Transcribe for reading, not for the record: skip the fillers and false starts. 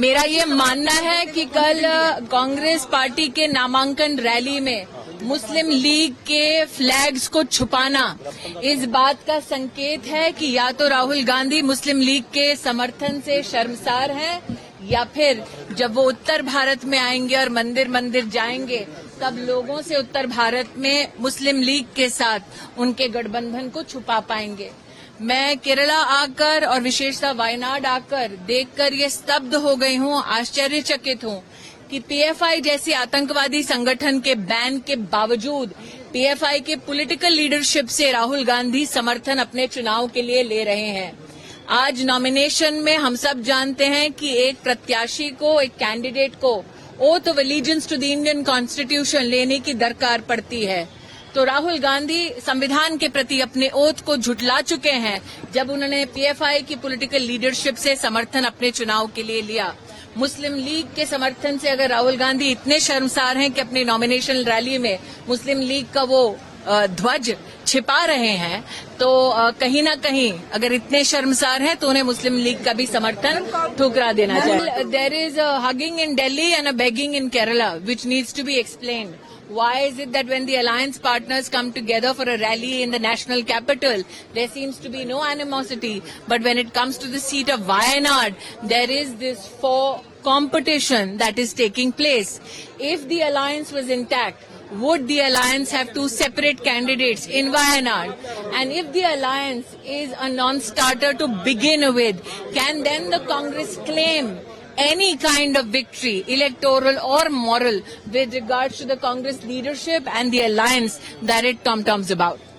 मेरा ये मानना है कि कल कांग्रेस पार्टी के नामांकन रैली में मुस्लिम लीग के फ्लैग्स को छुपाना इस बात का संकेत है कि या तो राहुल गांधी मुस्लिम लीग के समर्थन से शर्मसार हैं या फिर जब वो उत्तर भारत में आएंगे और मंदिर मंदिर जाएंगे तब लोगों से उत्तर भारत में मुस्लिम लीग के साथ उनके गठबंधन को छुपा पाएंगे। मैं केरला आकर और विशेषतः वायनाड आकर देखकर ये स्तब्ध हो गई हूँ, आश्चर्यचकित हूँ कि पीएफआई जैसी आतंकवादी संगठन के बैन के बावजूद पीएफआई के पॉलिटिकल लीडरशिप से राहुल गांधी समर्थन अपने चुनाव के लिए ले रहे हैं। आज नॉमिनेशन में हम सब जानते हैं कि एक प्रत्याशी को, एक कैंडिडेट को oath of allegiance to the Indian constitution लेने की दरकार पड़ती है। तो राहुल गांधी संविधान के प्रति अपने ओथ को झुठला चुके हैं जब उन्होंने पीएफआई की पॉलिटिकल लीडरशिप से समर्थन अपने चुनाव के लिए लिया। मुस्लिम लीग के समर्थन से अगर राहुल गांधी इतने शर्मसार हैं कि अपनी नॉमिनेशन रैली में मुस्लिम लीग का वो ध्वज छिपा रहे हैं, तो कहीं ना कहीं अगर इतने शर्मसार हैं तो उन्हें मुस्लिम लीग का भी समर्थन ठुकरा देना चाहिए। There is a hugging in Delhi and a begging in Kerala which needs to be explained. Why is it that when the alliance partners come together for a rally in the national capital, there seems to be no animosity, but when it comes to the seat of Wayanad, there is this competition that is taking place. If the alliance was intact, would the alliance have two separate candidates in Wayanad? And if the alliance is a non-starter to begin with, can then the Congress claim any kind of victory, electoral or moral, with regards to the Congress leadership and the alliance that it tom-toms about?